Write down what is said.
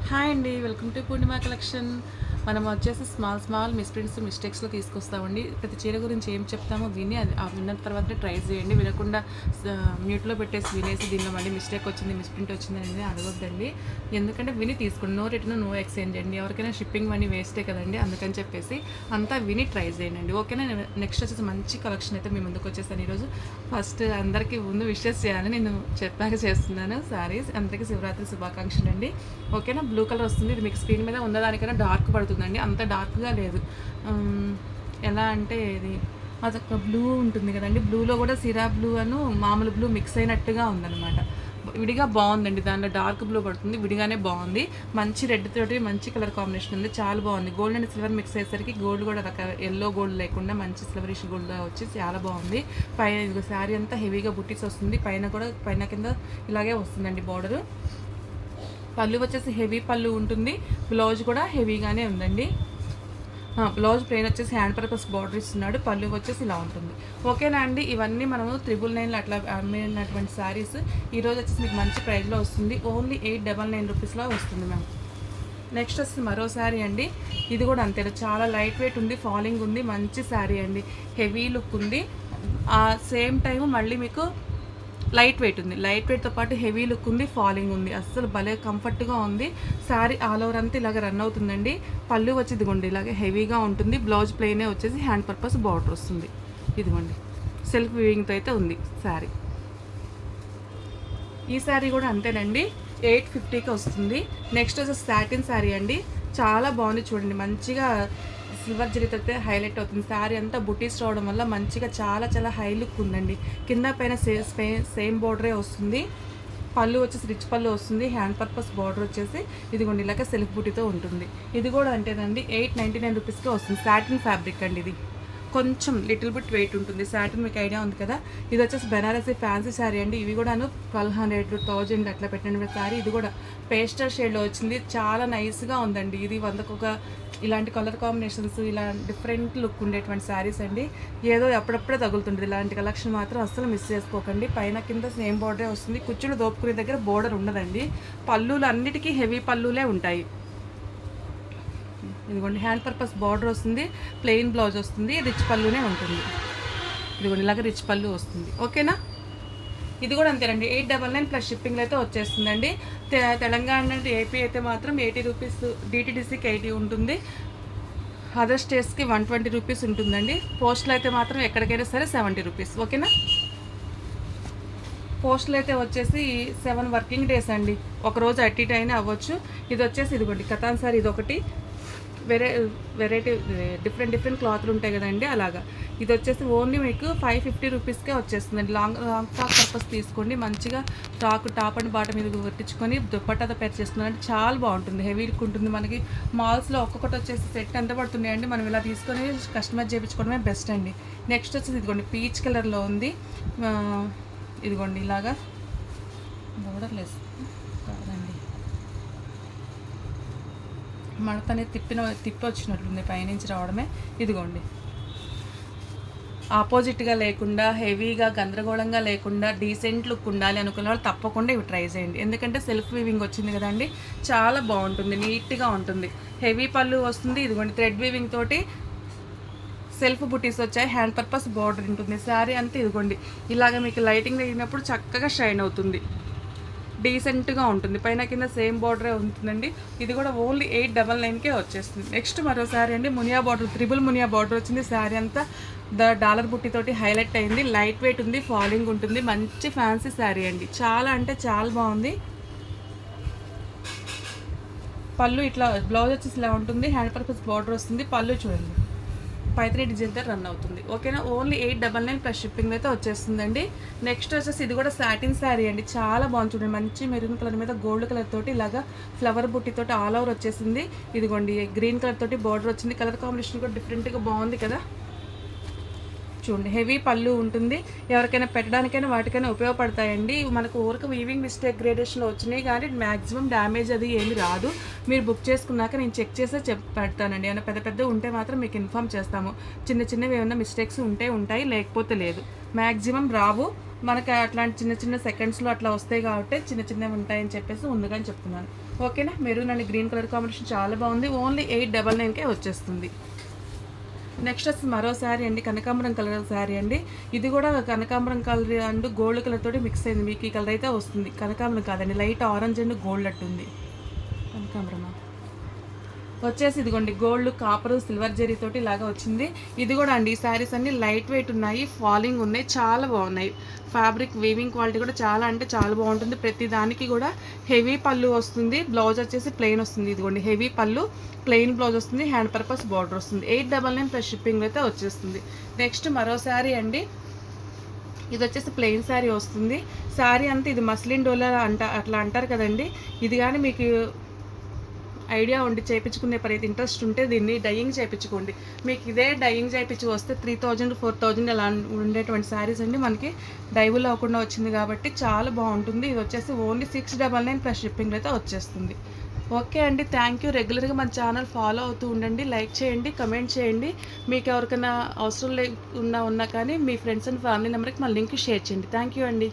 Hi అండి, welcome to Purnima collection. మనం వచ్చేసి స్మాల్ మిస్ప్రింట్స్ మిస్టేక్స్లో తీసుకొస్తామండి. ప్రతి చీర గురించి ఏం చెప్తామో విని అది విన్న తర్వాతే ట్రై చేయండి. వినకుండా మ్యూట్లో పెట్టేసి వినేసి దీనిలో మళ్ళీ మిస్టేక్ వచ్చింది, మిస్ప్రింట్ వచ్చింది అనేది అడగొద్దండి. ఎందుకంటే విని తీసుకోండి. నో రిటర్న్ నో ఎక్స్చేంజ్ అండి. ఎవరికైనా షిప్పింగ్ మనీ వేస్టే కదండి, అందుకని చెప్పేసి అంతా విని ట్రై చేయండి. ఓకేనా. నెక్స్ట్ వచ్చేసి మంచి కలెక్షన్ అయితే మీ ముందుకు వచ్చేసాను ఈరోజు. ఫస్ట్ అందరికీ ముందు విషెస్ చేయాలని నేను చెప్పాక చేస్తున్నాను. సారీస్ అందరికీ శివరాత్రి శుభాకాంక్షలు అండి. ఓకేనా. బ్లూ కలర్ వస్తుంది. ఇది మీకు స్క్రీన్ మీద ఉన్నదానికైనా డార్క్ పడుతుందండి, అంత డార్క్గా లేదు. ఎలా అంటే ఇది అదొక బ్లూ ఉంటుంది కదండి, బ్లూలో కూడా సిరా బ్లూ అను మామూలు బ్లూ మిక్స్ అయినట్టుగా ఉందన్నమాట. విడిగా బాగుందండి, దానిలో డార్క్ బ్లూ పడుతుంది, విడిగానే బాగుంది. మంచి రెడ్ తోటి మంచి కలర్ కాంబినేషన్ ఉంది, చాలా బాగుంది. గోల్డ్ అండ్ సిల్వర్ మిక్స్ అయ్యేసరికి గోల్డ్ కూడా ఎల్లో గోల్డ్ లేకుండా మంచి సిల్వరిష్ గోల్డ్గా వచ్చి చాలా బాగుంది. పైన ఇది శారీ అంతా హెవీగా బుట్టీస్ వస్తుంది, పైన కింద ఇలాగే వస్తుందండి బార్డరు. పళ్ళు వచ్చేసి హెవీ పళ్ళు ఉంటుంది, బ్లౌజ్ కూడా హెవీగానే ఉందండి. బ్లౌజ్ ప్లెయిన్ వచ్చేసి హ్యాండ్ పర్పస్ బార్డర్ ఇస్తున్నాడు, పళ్ళు వచ్చేసి ఇలా ఉంటుంది. ఓకేనా అండి. ఇవన్నీ మనము 999 అట్లా అమ్మినటువంటి శారీస్ ఈరోజు వచ్చేసి మీకు మంచి ప్రైస్లో వస్తుంది. ఓన్లీ 899 రూపీస్లో వస్తుంది మ్యామ్. నెక్స్ట్ వచ్చి మరో శారీ అండి. ఇది కూడా అంతే, చాలా లైట్ వెయిట్ ఉంది, ఫాలింగ్ ఉంది, మంచి శారీ అండి. హెవీ లుక్ ఉంది, ఆ సేమ్ టైం మళ్ళీ మీకు లైట్ వెయిట్ ఉంది. లైట్ వెయిట్తో పాటు హెవీ లుక్ ఉంది, ఫాలింగ్ ఉంది, అస్సలు భలే కంఫర్ట్గా ఉంది. శారీ ఆల్ ఓవర్ అంతా ఇలాగ రన్ అవుతుందండి. పళ్ళు వచ్చి ఇదిగోండి ఇలాగే హెవీగా ఉంటుంది, బ్లౌజ్ ప్లెయినే వచ్చేసి హ్యాండ్ పర్పస్ బార్డర్ వస్తుంది. ఇదిగోండి సెల్ఫ్ వీవింగ్తో అయితే ఉంది శారీ. ఈ శారీ కూడా అంతేనండి, 850కి వస్తుంది. నెక్స్ట్ వచ్చేసి సాటిన్ శారీ అండి, చాలా బాగుంది చూడండి. మంచిగా సిల్వర్ జరీతో అయితే హైలైట్ అవుతుంది. శారీ అంతా బుటీస్ రావడం వల్ల మంచిగా చాలా హై లుక్ ఉందండి. కింద పైన సేమ్ బార్డరే వస్తుంది. పళ్ళు వచ్చేసి రిచ్ పళ్ళు వస్తుంది, హ్యాండ్ పర్పస్ బార్డర్ వచ్చేసి ఇదిగోండి ఇలాగ సెల్ఫ్ బుటీతో ఉంటుంది. ఇది కూడా అంటేనండి 899 రూపీస్కే వస్తుంది. సాటిన్ ఫ్యాబ్రిక్ అండి, ఇది కొంచెం లిటిల్ బిట్ వెయిట్ ఉంటుంది. సాటిన్ మీకు ఐడియా ఉంది కదా. ఇది వచ్చేసి బెనారసీ ఫ్యాన్సీ శారీ అండి. ఇవి కూడాను 1200 1000 అట్లా పెట్టిన శారీ. ఇది కూడా పేస్టల్ షేడ్లో వచ్చింది, చాలా నైస్గా ఉందండి. ఇది 100కు ఇలాంటి కలర్ కాంబినేషన్స్, ఇలా డిఫరెంట్ లుక్ ఉండేటువంటి శారీస్ అండి. ఏదో అప్పుడప్పుడే తగులుతుంటుంది. ఇలాంటి కలెక్షన్ మాత్రం అస్సలు మిస్ చేసుకోకండి. పైన కింద సేమ్ బోర్డరే వస్తుంది, కుచ్చులు దోపుకునే దగ్గర బోర్డర్ ఉండదండి. పళ్ళులు అన్నిటికీ హెవీ పళ్ళులే ఉంటాయి. ఇదిగోండి హ్యాండ్ పర్పస్ బార్డర్ వస్తుంది, ప్లెయిన్ బ్లౌజ్ వస్తుంది, రిచ్ పళ్ళునే ఉంటుంది. ఇదిగోండి ఇలాగ రిచ్ పళ్ళు వస్తుంది. ఓకేనా. ఇది కూడా అంతేనండి, 899 ప్లస్ షిప్పింగ్లో అయితే వచ్చేస్తుందండి. తెలంగాణ అంటే ఏపీ అయితే మాత్రం 80 రూపీస్, డిటీడీసీకి 80 ఉంటుంది, అదర్ స్టేట్స్కి 120 రూపీస్ ఉంటుందండి. పోస్ట్లో అయితే మాత్రం ఎక్కడికైనా సరే 70 రూపీస్. ఓకేనా. పోస్టులు అయితే వచ్చేసి 7 వర్కింగ్ డేస్ అండి, ఒకరోజు అటు ఇటు అయినా అవ్వచ్చు. ఇది వచ్చేసి ఇదిగోండి కతాన్ సారీ, ఇది ఒకటి వెరైటీ డిఫరెంట్ క్లాత్లు ఉంటాయి కదండి, అలాగా. ఇది వచ్చేసి ఓన్లీ మీకు 550 రూపీస్కే వచ్చేస్తుందండి. లాంగ్ ఫ్రాక్ పర్పస్ తీసుకోండి, మంచిగా టాప్ అండ్ బాటమ్ మీద పెట్టించుకొని దుప్పట్టాతో పేర్ చేసుకున్నారంటే చాలా బాగుంటుంది, హెవీ లుక్ ఉంటుంది. మనకి మాల్స్లో ఒక్కొక్కటి వచ్చేసి సెట్ ఎంత పడుతున్నాయండి, మనం ఇలా తీసుకొని కస్టమైజ్ చేయించుకోవడమే బెస్ట్ అండి. నెక్స్ట్ వచ్చేసి ఇదిగోండి పీచ్ కలర్లో ఉంది. ఇదిగోండి ఇలాగా బోర్డర్లెస్ కాదండి, మడత అనేది తిప్పి వచ్చినట్లుంది, పైనుంచి రావడమే. ఇదిగోండి ఆపోజిట్గా లేకుండా, హెవీగా గందరగోళంగా లేకుండా, డీసెంట్ లుక్ ఉండాలి అనుకున్న వాళ్ళు తప్పకుండా ఇవి ట్రై చేయండి. ఎందుకంటే సెల్ఫ్ వీవింగ్ వచ్చింది కదండి, చాలా బాగుంటుంది, నీట్గా ఉంటుంది. హెవీ పళ్ళు వస్తుంది. ఇదిగోండి థ్రెడ్ వీవింగ్ తోటి సెల్ఫ్ బుటీస్ వచ్చాయి, హ్యాండ్ పర్పస్ బార్డర్ ఉంటుంది. శారీ అంతా ఇదిగోండి ఇలాగ మీకు లైటింగ్ తగినప్పుడు చక్కగా షైన్ అవుతుంది, డీసెంట్గా ఉంటుంది. పైన కింద సేమ్ బార్డరే ఉంటుందండి. ఇది కూడా ఓన్లీ 899కే వచ్చేస్తుంది. నెక్స్ట్ మరో శారీ అండి, Muniya border, triple Muniya border వచ్చింది. శారీ అంతా డాలర్ బుట్టితోటి హైలైట్ అయింది, లైట్ వెయిట్ ఉంది, ఫాలింగ్ ఉంటుంది, మంచి ఫ్యాన్సీ శారీ అండి. చాలా అంటే చాలా బాగుంది. పళ్ళు ఇట్లా, బ్లౌజ్ వచ్చేసి ఇలా ఉంటుంది, హ్యాండ్ పర్పస్ బార్డర్ వస్తుంది. పళ్ళు చూడండి పైత్రీ డిజైన్తో రన్ అవుతుంది. ఓకేనా. ఓన్లీ 899 ప్లస్ షిప్పింగ్ అయితే వచ్చేస్తుందండి. నెక్స్ట్ వచ్చేసి ఇది కూడా సాటిన్ శారీ అండి, చాలా బాగుంది చూడండి. మంచి మెరూన్ కలర్ మీద గోల్డ్ కలర్ తోటి ఇలాగా ఫ్లవర్ బుట్టితోటి ఆల్ ఓవర్ వచ్చేసింది. ఇదిగోండి గ్రీన్ కలర్ తోటి బార్డర్ వచ్చింది. కలర్ కాంబినేషన్ కూడా డిఫరెంట్గా బాగుంది కదా. చూడండి హెవీ పళ్ళు ఉంటుంది, ఎవరికైనా పెట్టడానికైనా వాటికైనా ఉపయోగపడతాయండి. మనకు ఊరికి వీవింగ్ మిస్టేక్ గ్రేడేషన్లో వచ్చినాయి, కానీ మ్యాక్సిమం డ్యామేజ్ అది ఏమి రాదు. మీరు బుక్ చేసుకున్నాక నేను చెక్ చేసే పెడతానండి. ఏమైనా పెద్ద ఉంటే మాత్రం మీకు ఇన్ఫామ్ చేస్తాము. చిన్నవి ఏమైనా మిస్టేక్స్ ఉంటాయి, లేకపోతే లేదు. మ్యాక్సిమం రావు, మనకి అట్లాంటి చిన్న సెకండ్స్లో అట్లా వస్తాయి కాబట్టి చిన్నవి ఉంటాయని చెప్పేసి ముందుగానే చెప్తున్నాను. ఓకేనా. Maroon and green colour combination చాలా బాగుంది. ఓన్లీ 899కే వచ్చేస్తుంది. నెక్స్ట్ వచ్చి మరో శారీ అండి, కనకాంబరం కలర్ శారీ అండి. ఇది కూడా కనకాంబరం కలర్ అండ్ గోల్డ్ కలర్ తోటి మిక్స్ అయింది. మీకు ఈ కలర్ అయితే వస్తుంది. కనకాంబరం కాదండి, లైట్ ఆరెంజ్ అండ్ గోల్డ్ అట్టుంది. కనకాంబరమా వచ్చేసి ఇదిగోండి గోల్డ్, కాపర్, సిల్వర్ జరీ తోటి ఇలాగా వచ్చింది. ఇది కూడా అండి ఈ శారీస్ అన్ని లైట్ వెయిట్ ఉన్నాయి, ఫాలింగ్ ఉన్నాయి, చాలా బాగున్నాయి. ఫ్యాబ్రిక్ వీవింగ్ క్వాలిటీ కూడా చాలా అంటే చాలా బాగుంటుంది. ప్రతి దానికి కూడా హెవీ పళ్ళు వస్తుంది. బ్లౌజ్ వచ్చేసి ప్లెయిన్ వస్తుంది. ఇదిగోండి హెవీ పళ్ళు, ప్లెయిన్ బ్లౌజ్ వస్తుంది, హ్యాండ్ పర్పస్ బార్డర్ వస్తుంది. 899 ప్లస్ షిప్పింగ్ అయితే వచ్చేస్తుంది. నెక్స్ట్ మరో శారీ అండి. ఇది వచ్చేసి ప్లెయిన్ శారీ వస్తుంది. శారీ అంతా ఇది మస్లిన్ డోలా అట్లా అంటారు కదండి. ఇది కానీ మీకు ఐడియా ఉండి చేయించుకునే పని ఇంట్రెస్ట్ ఉంటే దీన్ని డయింగ్ చేయించుకోండి. మీకు ఇదే డయింగ్ చేయించి వస్తే 3000 4000 అలా ఉండేటువంటి శారీస్ అండి మనకి డైవుల్ అవ్వకుండా వచ్చింది కాబట్టి చాలా బాగుంటుంది. ఇది వచ్చేసి ఓన్లీ 699 ప్లస్ షిప్పింగ్ అయితే వచ్చేస్తుంది. ఓకే అండి, థ్యాంక్ యూ. రెగ్యులర్గా మన ఛానల్ ఫాలో అవుతూ ఉండండి, లైక్ చేయండి, కమెంట్ చేయండి. మీకు ఎవరికైనా అవసరం ఉన్నా కానీ మీ ఫ్రెండ్స్ అండ్ ఫ్యామిలీ నెంబర్కి మన లింక్ షేర్ చేయండి. థ్యాంక్ యూ అండి.